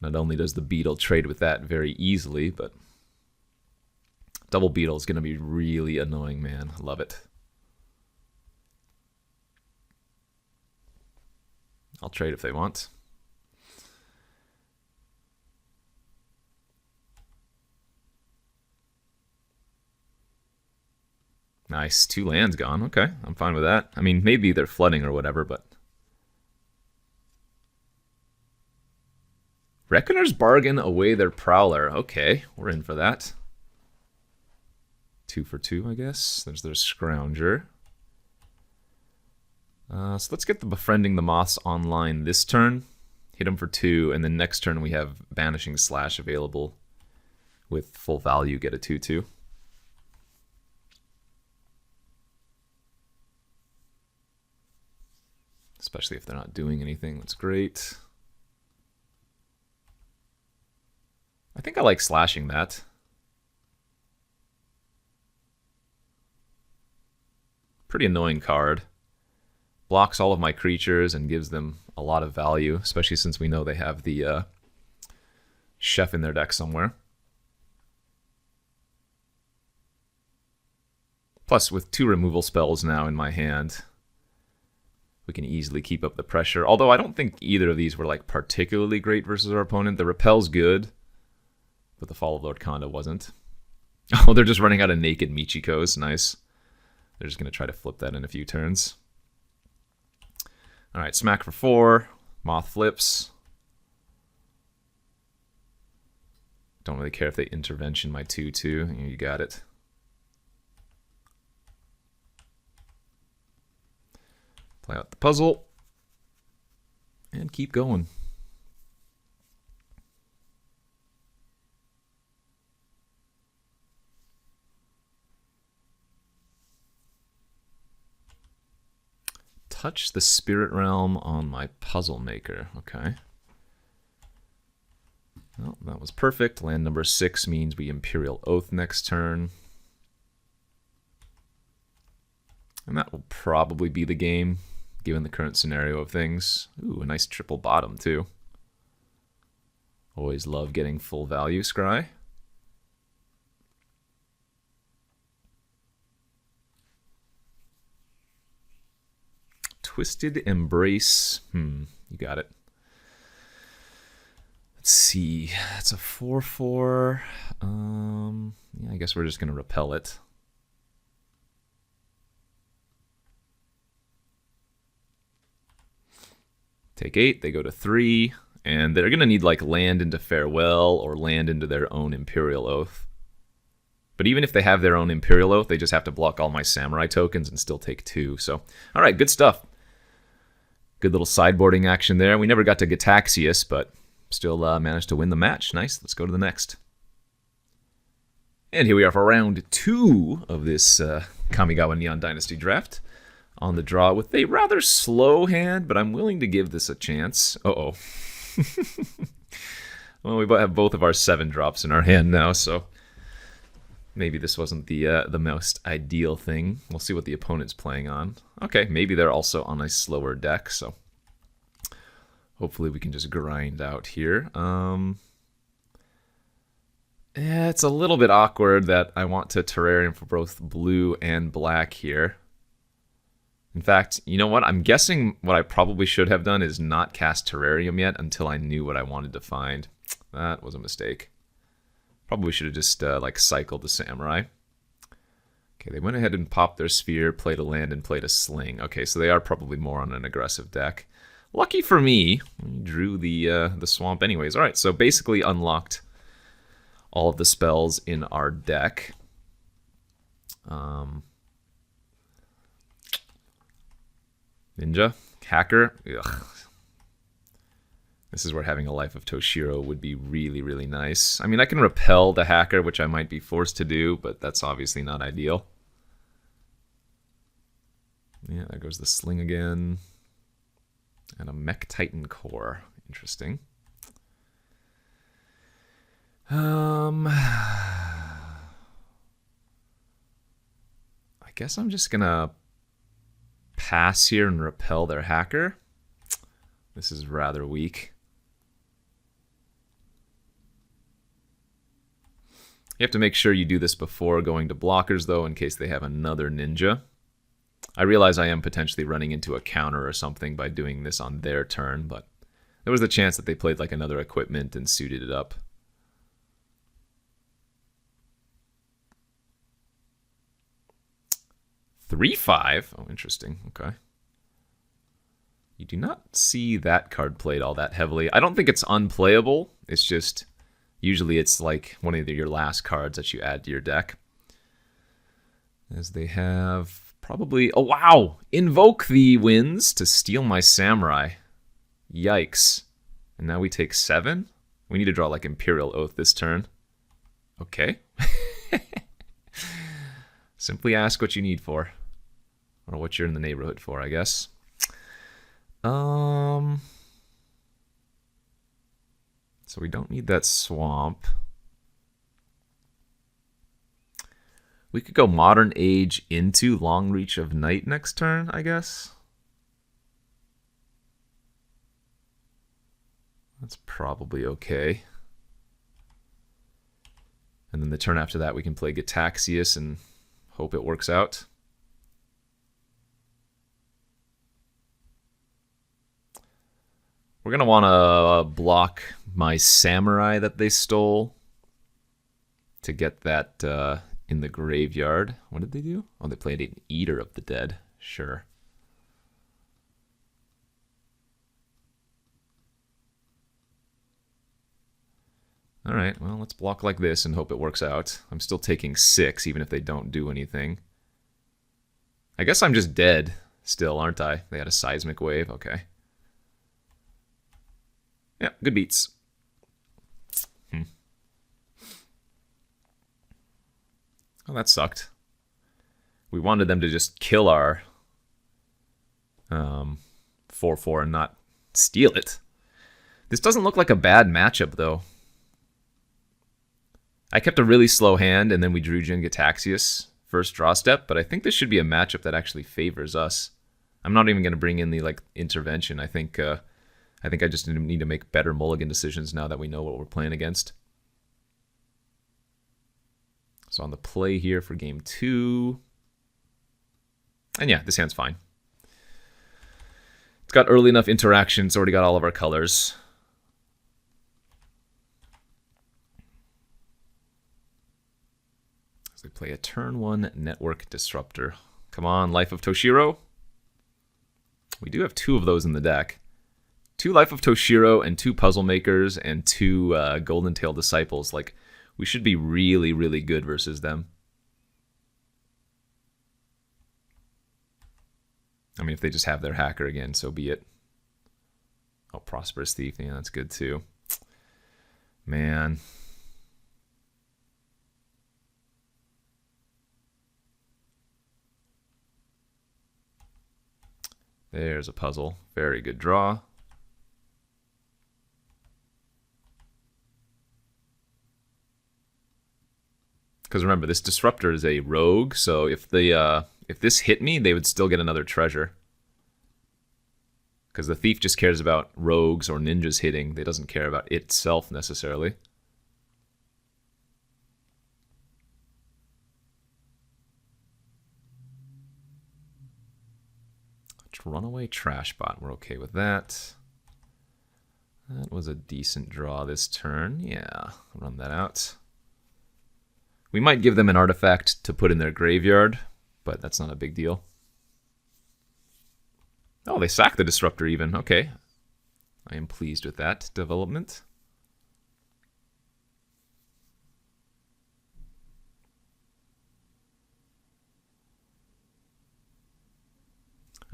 Not only does the Beetle trade with that very easily, but Double Beetle is going to be really annoying, man. I love it. I'll trade if they want. Nice. 2 lands gone. Okay, I'm fine with that. I mean, maybe they're flooding or whatever, but... Reckoner's Bargain away their Prowler. Okay, we're in for that. 2 for 2, I guess. There's their Scrounger. So let's get the Befriending the Moths online this turn. Hit them for 2, and then next turn we have Banishing Slash available with full value, get a 2/2. Especially if they're not doing anything. That's great. I think I like slashing that. Pretty annoying card. Blocks all of my creatures and gives them a lot of value, especially since we know they have the chef in their deck somewhere. Plus, with 2 removal spells now in my hand, we can easily keep up the pressure. Although I don't think either of these were like particularly great versus our opponent. The Repel's good, but the Fall of Lord Kanda wasn't. Oh, they're just running out of naked Michikos. Nice. They're just going to try to flip that in a few turns. All right, smack for 4. Moth flips. Don't really care if they intervention my 2/2. You got it. Play out the puzzle. And keep going. Touch the Spirit Realm on my Puzzle Maker. Okay. Well, that was perfect. Land number 6 means we Imperial Oath next turn. And that will probably be the game, given the current scenario of things. Ooh, a nice triple bottom, too. Always love getting full value, Scry. Twisted Embrace. You got it. Let's see. It's a 4/4. Yeah, I guess we're just gonna repel it. Take 8. They go to 3. And they're going to need like land into Farewell or land into their own Imperial Oath. But even if they have their own Imperial Oath, they just have to block all my Samurai tokens and still take 2. So, all right, good stuff. Good little sideboarding action there. We never got to Gitaxias, but still managed to win the match. Nice. Let's go to the next. And here we are for round 2 of this Kamigawa Neon Dynasty draft. On the draw with a rather slow hand, but I'm willing to give this a chance. Uh-oh. Well, we have both of our 7 drops in our hand now, so maybe this wasn't the most ideal thing. We'll see what the opponent's playing on. Okay, maybe they're also on a slower deck, so hopefully we can just grind out here. Yeah, it's a little bit awkward that I want to Terrarium for both blue and black here. In fact, you know what? I'm guessing what I probably should have done is not cast Terrarium yet until I knew what I wanted to find. That was a mistake. Probably should have just like cycled the Samurai. Okay, they went ahead and popped their Sphere, played a land, and played a Sling. Okay, so they are probably more on an aggressive deck. Lucky for me, we drew the Swamp anyways. All right, so basically unlocked all of the spells in our deck. Ninja, Hacker, ugh. This is where having a Life of Toshiro would be really, really nice. I mean, I can repel the Hacker, which I might be forced to do, but that's obviously not ideal. Yeah, there goes the Sling again. And a Mech Titan Core. Interesting. I guess I'm just gonna pass here and repel their Hacker. This is rather weak. You have to make sure you do this before going to blockers, though, in case they have another Ninja. I realize I am potentially running into a counter or something by doing this on their turn, but there was the chance that they played like another equipment and suited it up. Three-5? Oh, interesting. Okay. You do not see that card played all that heavily. I don't think it's unplayable. It's just, usually it's like one of your last cards that you add to your deck. As they have probably... Oh, wow! Invoke the wins to steal my Samurai. Yikes. And now we take 7? We need to draw like Imperial Oath this turn. Okay. Simply ask what you need for. Or what you're in the neighborhood for, I guess. So we don't need that Swamp. We could go Modern Age into Long Reach of Night next turn, I guess. That's probably okay. And then the turn after that we can play Gitaxias and hope it works out. We're going to want to block my Samurai that they stole to get that in the graveyard. What did they do? Oh, they played an Eater of the Dead. Sure. All right, well, let's block like this and hope it works out. I'm still taking 6, even if they don't do anything. I guess I'm just dead still, aren't I? They had a Seismic Wave. Okay. Yeah, good beats. Oh, that sucked. We wanted them to just kill our 4/4 and not steal it. This doesn't look like a bad matchup, though. I kept a really slow hand, and then we drew Jin Gitaxias first draw step, but I think this should be a matchup that actually favors us. I'm not even going to bring in the intervention. I think I just need to make better mulligan decisions now that we know what we're playing against. So on the play here for game 2. And yeah, this hand's fine. It's got early enough interaction. It's already got all of our colors. So they play a turn 1 network disruptor. Come on, Life of Toshiro. We do have 2 of those in the deck. 2 Life of Toshiro and 2 Puzzle Makers and 2 Golden Tail Disciples. Like, we should be really, really good versus them. I mean, if they just have their hacker again, so be it. Oh, Prosperous Thief. Yeah, that's good too. Man. There's a puzzle. Very good draw. Because remember, this disruptor is a rogue, so if this hit me, they would still get another treasure. Because the thief just cares about rogues or ninjas hitting. They doesn't care about itself necessarily. Runaway Trash Bot. We're okay with that. That was a decent draw this turn. Yeah, run that out. We might give them an artifact to put in their graveyard, but that's not a big deal. Oh, they sacked the Disruptor even. Okay. I am pleased with that development.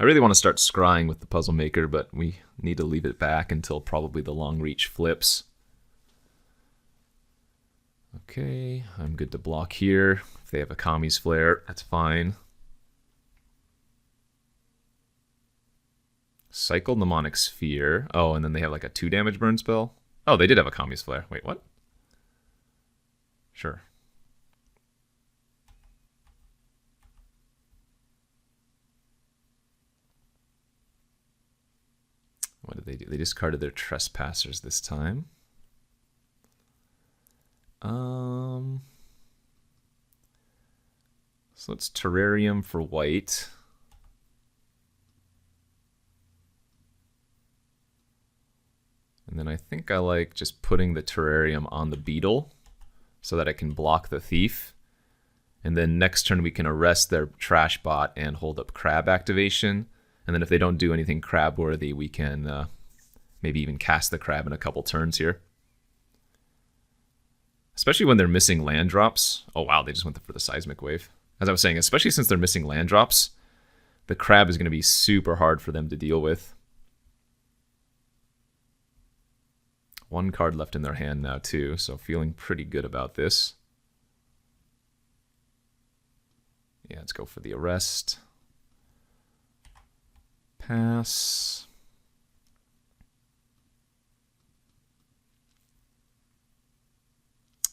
I really want to start scrying with the Puzzle Maker, but we need to leave it back until probably the Long Reach flips. Okay, I'm good to block here. If they have a Kami's Flare, that's fine. Cycle Mnemonic Sphere. Oh, and then they have like a 2 damage burn spell. Oh, they did have a Kami's Flare. Wait, what? Sure. What did they do? They discarded their Trespassers this time. So let's Terrarium for white. And then I think I like just putting the Terrarium on the Beetle so that I can block the Thief. And then next turn we can arrest their Trash Bot and hold up Crab activation. And then if they don't do anything crab worthy, we can maybe even cast the crab in a couple turns here. Especially when they're missing land drops. Oh wow, they just went for the Seismic Wave. As I was saying, especially since they're missing land drops, the crab is going to be super hard for them to deal with. 1 card left in their hand now too, so feeling pretty good about this. Yeah, let's go for the arrest. Pass.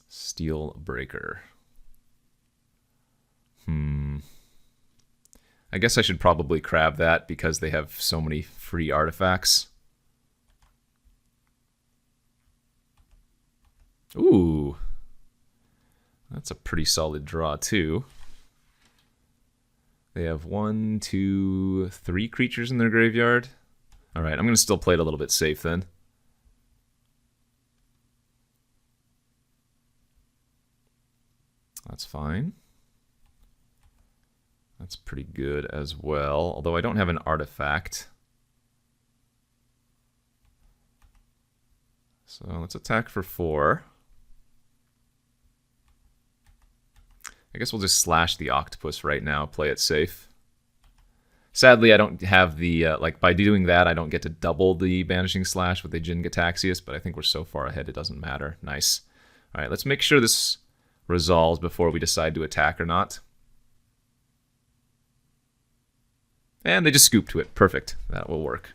Steel Breaker. I guess I should probably crab that because they have so many free artifacts. Ooh. That's a pretty solid draw too. They have 1, 2, 3 creatures in their graveyard. All right, I'm going to still play it a little bit safe then. That's fine. That's pretty good as well, although I don't have an artifact. So let's attack for 4. I guess we'll just slash the octopus right now, play it safe. Sadly, I don't have the, like, by doing that, I don't get to double the Banishing Slash with the Jin Gataxias, but I think we're so far ahead it doesn't matter. Nice. All right, let's make sure this resolves before we decide to attack or not. And they just scoop to it. Perfect. That will work.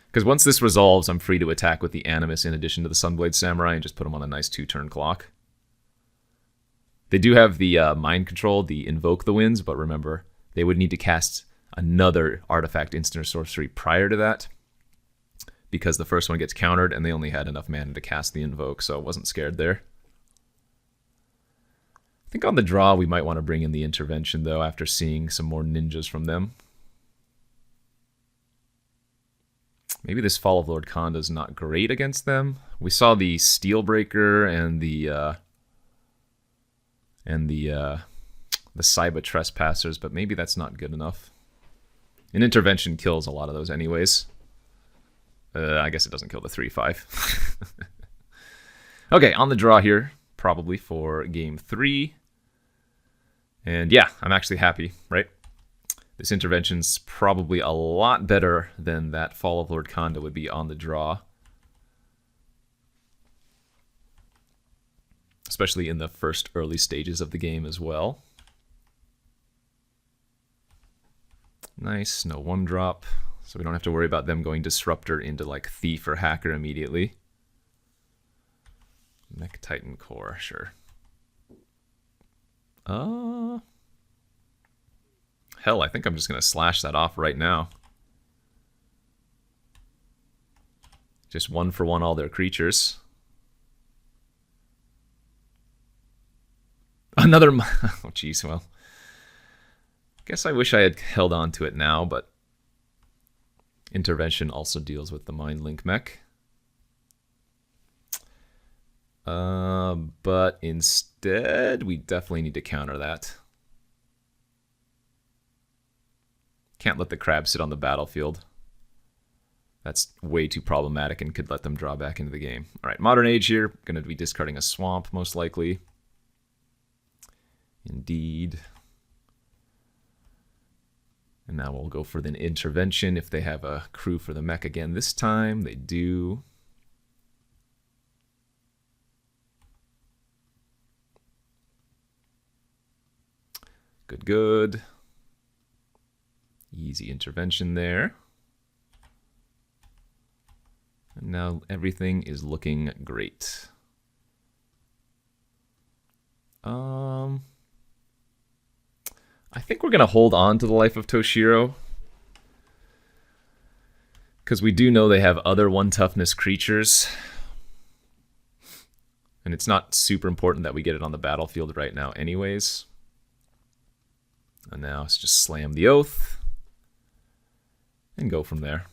Because once this resolves, I'm free to attack with the Animus in addition to the Sunblade Samurai and just put them on a nice 2-turn clock. They do have the Mind Control, the Invoke the Winds, but remember, they would need to cast another artifact, instant, or sorcery prior to that because the first one gets countered and they only had enough mana to cast the Invoke, so I wasn't scared there. I think on the draw we might want to bring in the Intervention, though, after seeing some more ninjas from them. Maybe this Fall of Lord Konda is not great against them. We saw the Steelbreaker and the Saiba Trespassers, but maybe that's not good enough. An intervention kills a lot of those anyways. I guess it doesn't kill the 3/5. Okay, on the draw here, probably for game 3. And yeah, I'm actually happy, right? This intervention's probably a lot better than that Fall of Lord Konda would be on the draw. Especially in the first early stages of the game as well. Nice, no 1-drop. So we don't have to worry about them going Disruptor into like Thief or Hacker immediately. Mech Titan Core, sure. Hell, I think I'm just going to slash that off right now. Just 1-for-1 all their creatures. Another... Oh, jeez, well. Guess I wish I had held on to it now, but... Intervention also deals with the Mind Link mech. But instead, we definitely need to counter that. Can't let the crab sit on the battlefield. That's way too problematic and could let them draw back into the game. All right, Modern Age here. Going to be discarding a Swamp, most likely. Indeed. And now we'll go for the intervention if they have a crew for the mech again this time. They do. Good, good. Easy intervention there. And now everything is looking great. I think we're going to hold on to the Life of Toshiro. Because we do know they have other 1-toughness creatures. And it's not super important that we get it on the battlefield right now anyways. And now let's just slam the Oath. And go from there.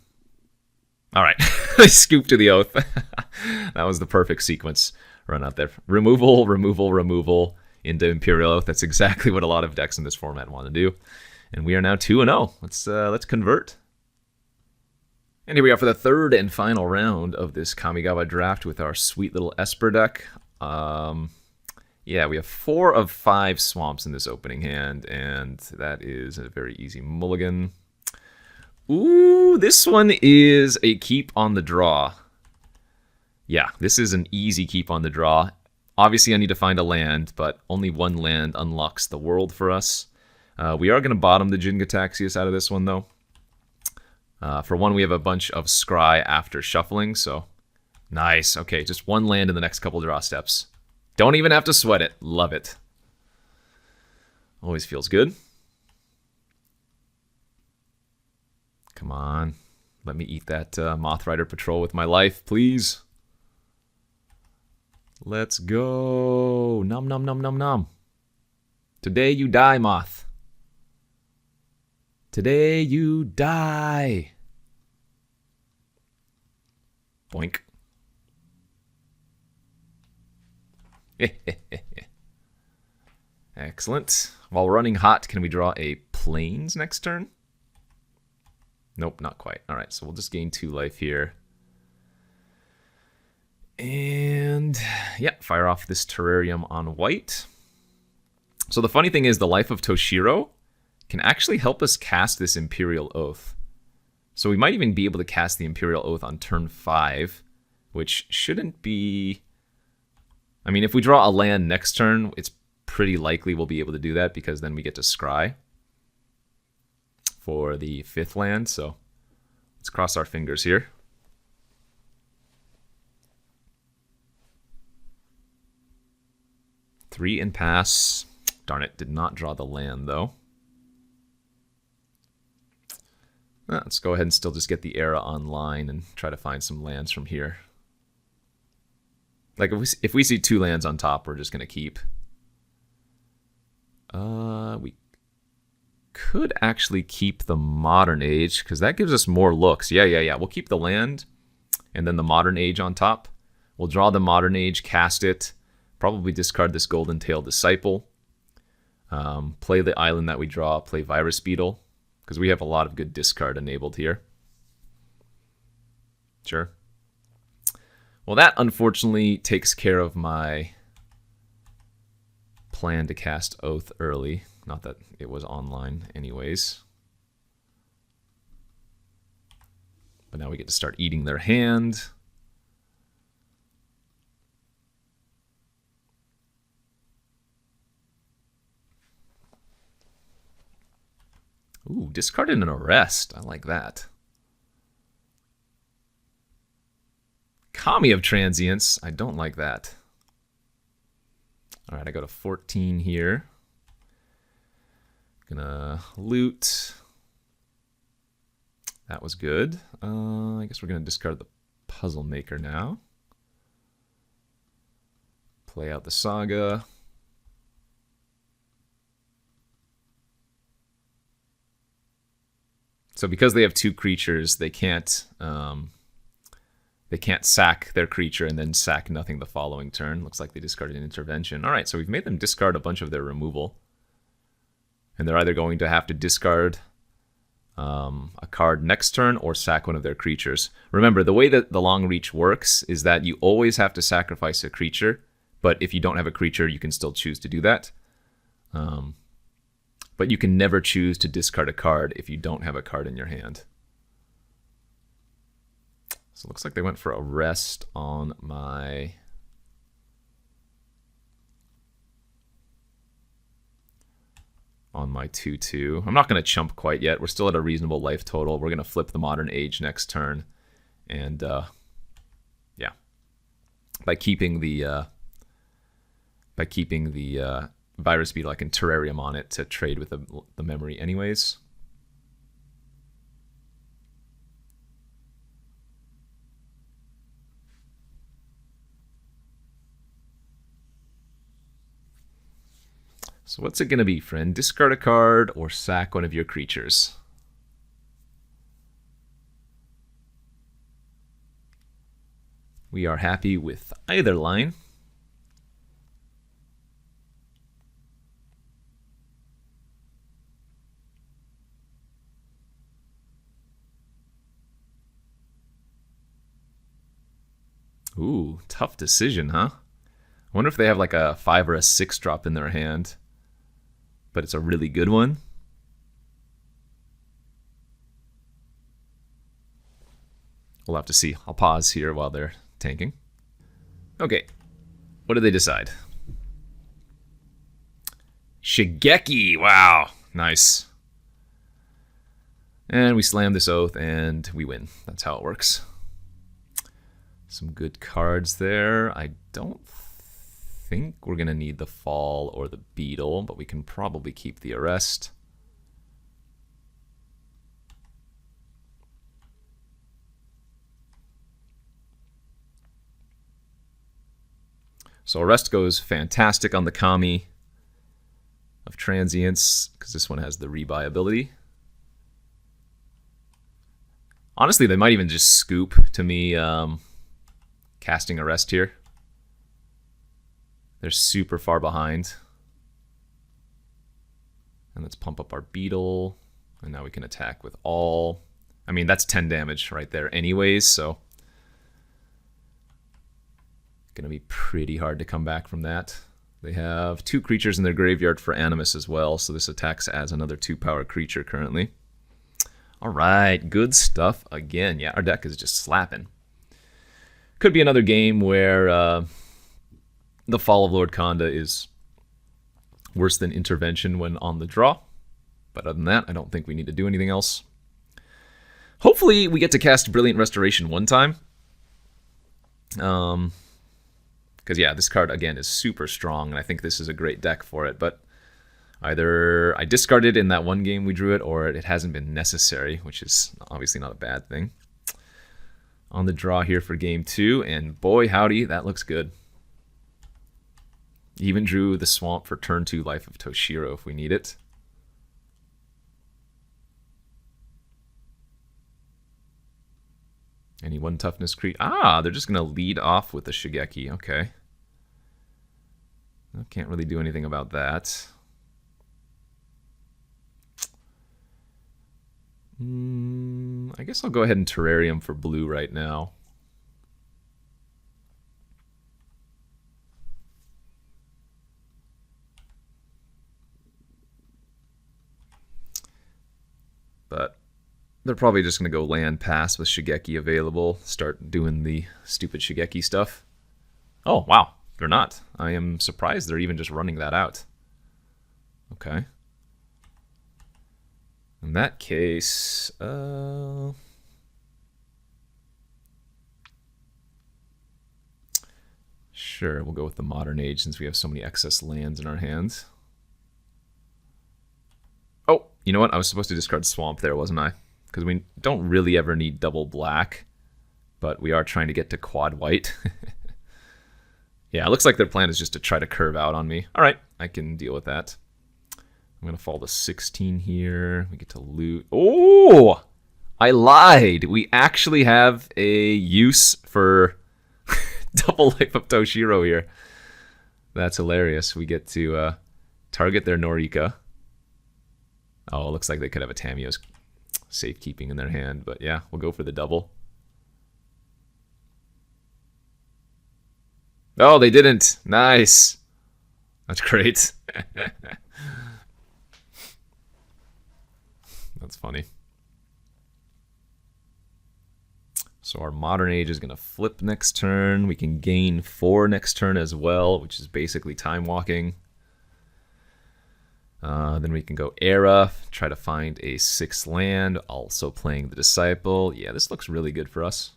Alright, scoop to the Oath. That was the perfect sequence. Run out there. Removal, removal, removal into Imperial Oath. That's exactly what a lot of decks in this format want to do. And we are now 2-0. Let's convert. And here we are for the third and final round of this Kamigawa draft with our sweet little Esper deck. Yeah, we have 4 of 5 swamps in this opening hand, and that is a very easy mulligan. Ooh, this one is a keep on the draw. Yeah, this is an easy keep on the draw. Obviously, I need to find a land, but only one land unlocks the world for us. We are going to bottom the Jin-Gitaxias out of this one, though. For one, we have a bunch of Scry after shuffling, so nice. Okay, just one land in the next couple draw steps. Don't even have to sweat it. Love it. Always feels good. Come on. Let me eat that Moth Rider Patrol with my life, please. Let's go. Nom nom nom nom nom. Today you die, Moth. Today you die. Boink. Excellent. While running hot, can we draw a Plains next turn? Nope, not quite. All right, so we'll just gain 2 life here. And yeah, fire off this Terrarium on white. So the funny thing is the Life of Toshiro can actually help us cast this Imperial Oath. So we might even be able to cast the Imperial Oath on turn 5, which shouldn't be... I mean, if we draw a land next turn, it's pretty likely we'll be able to do that because then we get to scry for the 5th land. So let's cross our fingers here. Three and pass. Darn it, did not draw the land though. Let's go ahead and still just get the Era online and try to find some lands from here. Like if we see 2 lands on top, we're just gonna keep. We could actually keep the Modern Age, because that gives us more looks. Yeah. We'll keep the land, and then the Modern Age on top. We'll draw the Modern Age, cast it, probably discard this Golden Tail Disciple, play the island that we draw, play Virus Beetle, because we have a lot of good discard enabled here. Sure. Well, that unfortunately takes care of my plan to cast Oath early. Not that it was online anyways. But now we get to start eating their hand. Ooh, discarded an Arrest. I like that. Kami of Transience. I don't like that. All right, I go to 14 here. Gonna loot. That was good. I guess we're gonna discard the Puzzle Maker now. Play out the Saga. So because they have 2 creatures, they can't sack their creature and then sack nothing the following turn. Looks like they discarded an Intervention. All right, so we've made them discard a bunch of their removal. And they're either going to have to discard a card next turn or sack one of their creatures. Remember, the way that the Long Reach works is that you always have to sacrifice a creature, but if you don't have a creature, you can still choose to do that. But you can never choose to discard a card if you don't have a card in your hand. So it looks like they went for a rest on my... on my 2/2. I'm not going to chump quite yet. We're still at a reasonable life total. We're going to flip the Modern Age next turn. And, yeah. By keeping the Virus Beetle, I can Terrarium on it to trade with the memory anyways. So what's it going to be, friend? Discard a card or sack one of your creatures. We are happy with either line. Ooh, tough decision, huh? I wonder if they have like a 5 or a 6 drop in their hand, but it's a really good one. We'll have to see. I'll pause here while they're tanking. Okay, what did they decide? Shigeki, wow, nice. And we slam this Oath and we win. That's how it works. Some good cards there. I don't think we're going to need the Fall or the Beetle, but we can probably keep the Arrest. So Arrest goes fantastic on the Kami of Transience, because this one has the rebuy ability. Honestly, they might even just scoop to me casting Arrest here. They're super far behind. And let's pump up our Beetle. And now we can attack with all. I mean, that's 10 damage right there anyways, so gonna be pretty hard to come back from that. They have 2 creatures in their graveyard for Animus as well, so this attacks as another 2-power creature currently. All right, good stuff again. Yeah, our deck is just slapping. Could be another game where the Fall of Lord Khanda is worse than Intervention when on the draw. But other than that, I don't think we need to do anything else. Hopefully we get to cast Brilliant Restoration one time. Because, yeah, this card, again, is super strong, and I think this is a great deck for it. But either I discarded in that one game we drew it, or it hasn't been necessary, which is obviously not a bad thing. On the draw here for game 2, and boy, howdy, that looks good. Even drew the Swamp for turn 2 Life of Toshiro if we need it. Any one toughness creature? Ah, they're just going to lead off with the Shigeki. Okay. I can't really do anything about that. I guess I'll go ahead and Terrarium for blue right now. But they're probably just going to go land pass with Shigeki available, start doing the stupid Shigeki stuff. Oh, wow. They're not. I am surprised they're even just running that out. Okay. In that case, sure, we'll go with the Modern Age since we have so many excess lands in our hands. Oh, you know what? I was supposed to discard Swamp there, wasn't I? Because we don't really ever need double black, but we are trying to get to quad white. Yeah, it looks like their plan is just to try to curve out on me. All right, I can deal with that. I'm going to fall to 16 here. We get to loot. Oh, I lied. We actually have a use for double Life of Toshiro here. That's hilarious. We get to target their Norika. Oh, it looks like they could have a Tamiyo's safekeeping in their hand. But yeah, we'll go for the double. Oh, they didn't. Nice. That's great. That's funny. So our Modern Age is going to flip next turn. We can gain 4 next turn as well, which is basically time walking. Then we can go Era, try to find a 6th land, also playing the Disciple. Yeah, this looks really good for us.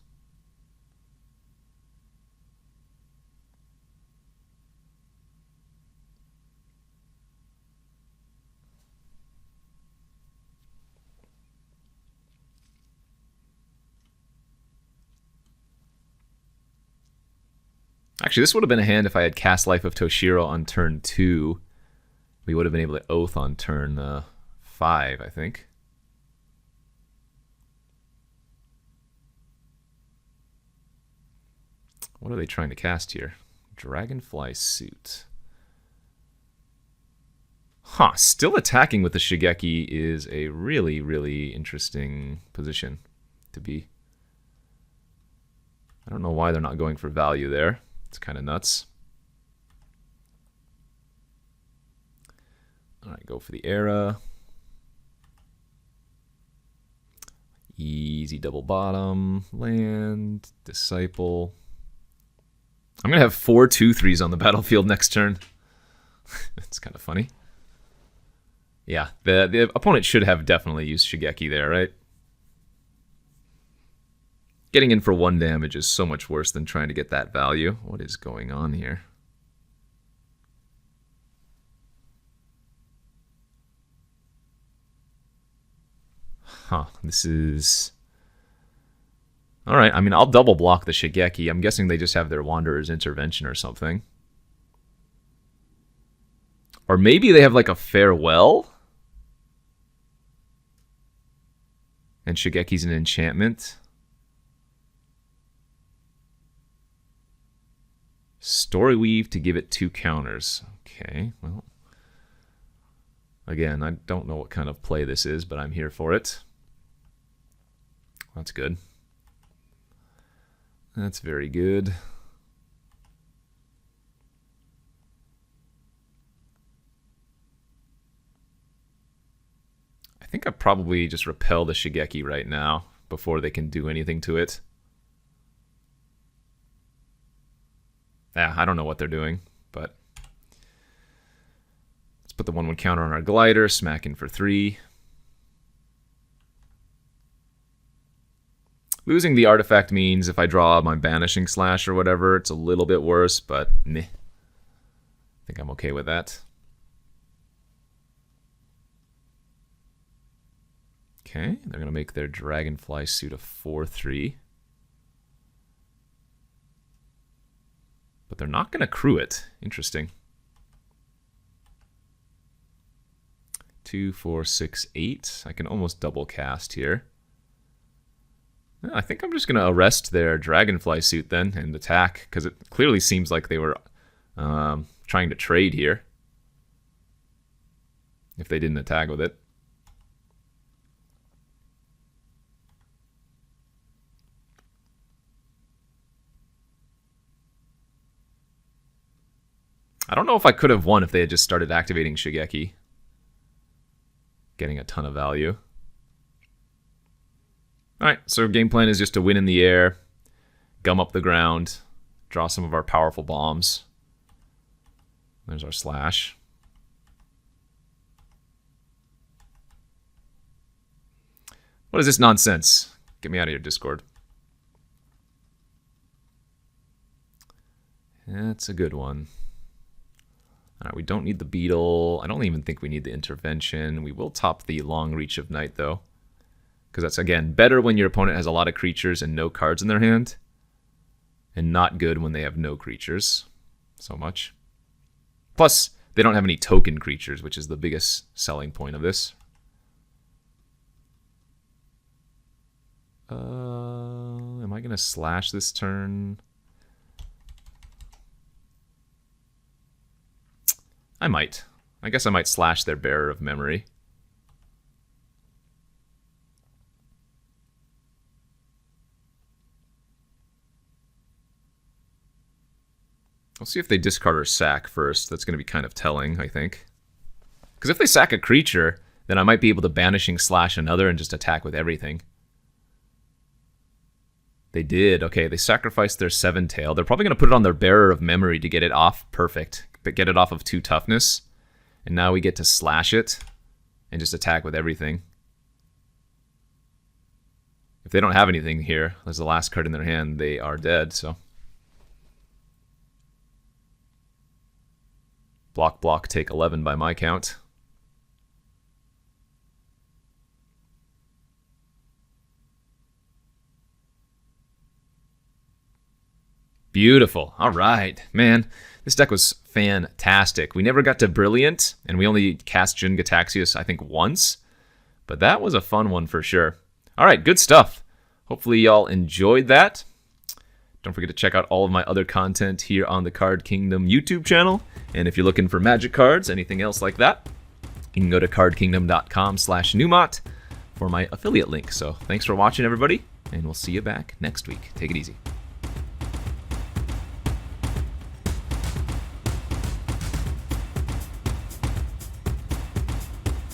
Actually, this would have been a hand if I had cast Life of Toshiro on turn 2. We would have been able to Oath on turn 5, I think. What are they trying to cast here? Dragonfly Suit. Huh, still attacking with the Shigeki is a really, really interesting position to be. I don't know why they're not going for value there. It's kind of nuts. All right, go for the Era. Easy double bottom, land, Disciple. I'm going to have 4 2/3s on the battlefield next turn. It's kind of funny. Yeah, the opponent should have definitely used Shigeki there, right? Getting in for 1 damage is so much worse than trying to get that value. What is going on here? Huh, this is... Alright, I mean, I'll double block the Shigeki. I'm guessing they just have their Wanderer's Intervention or something. Or maybe they have like a Farewell? And Shigeki's an enchantment. Story Weave to give it 2 counters. Okay, well. Again, I don't know what kind of play this is, but I'm here for it. That's good. That's very good. I think I probably just repel the Shigeki right now before they can do anything to it. Yeah, I don't know what they're doing, but let's put the 1/1 counter on our glider, smack in for 3. Losing the artifact means if I draw my Banishing Slash or whatever, it's a little bit worse, but meh. I think I'm okay with that. Okay, they're going to make their Dragonfly Suit a 4/3. But they're not going to crew it. Interesting. 2, 4, 6, 8. I can almost double cast here. I think I'm just going to arrest their Dragonfly suit then and attack, because it clearly seems like they were trying to trade here. If they didn't attack with it. I don't know if I could have won if they had just started activating Shigeki. Getting a ton of value. Alright, so game plan is just to win in the air, gum up the ground, draw some of our powerful bombs. There's our slash. What is this nonsense? Get me out of here, Discord. That's a good one. Alright, we don't need the beetle. I don't even think we need the intervention. We will top the long reach of night, though. Because that's, again, better when your opponent has a lot of creatures and no cards in their hand. And not good when they have no creatures. So much. Plus, they don't have any token creatures, which is the biggest selling point of this. Am I going to slash this turn? I might. I guess I might slash their Bearer of Memory. I'll see if they discard or sack first. That's going to be kind of telling, I think. Because if they sack a creature, then I might be able to Banishing Slash another and just attack with everything. They did. Okay, they sacrificed their 7-tail. They're probably going to put it on their Bearer of Memory to get it off. Perfect. But get it off of 2 toughness. And now we get to slash it and just attack with everything. If they don't have anything here, as the last card in their hand, they are dead, so... Block, block, take 11 by my count. Beautiful. All right. Man, this deck was fantastic. We never got to Brilliant, and we only cast Jin Gataxias, I think, once. But that was a fun one for sure. All right, good stuff. Hopefully y'all enjoyed that. Don't forget to check out all of my other content here on the Card Kingdom YouTube channel. And if you're looking for magic cards, anything else like that, you can go to cardkingdom.com/Numot for my affiliate link. So thanks for watching, everybody, and we'll see you back next week. Take it easy.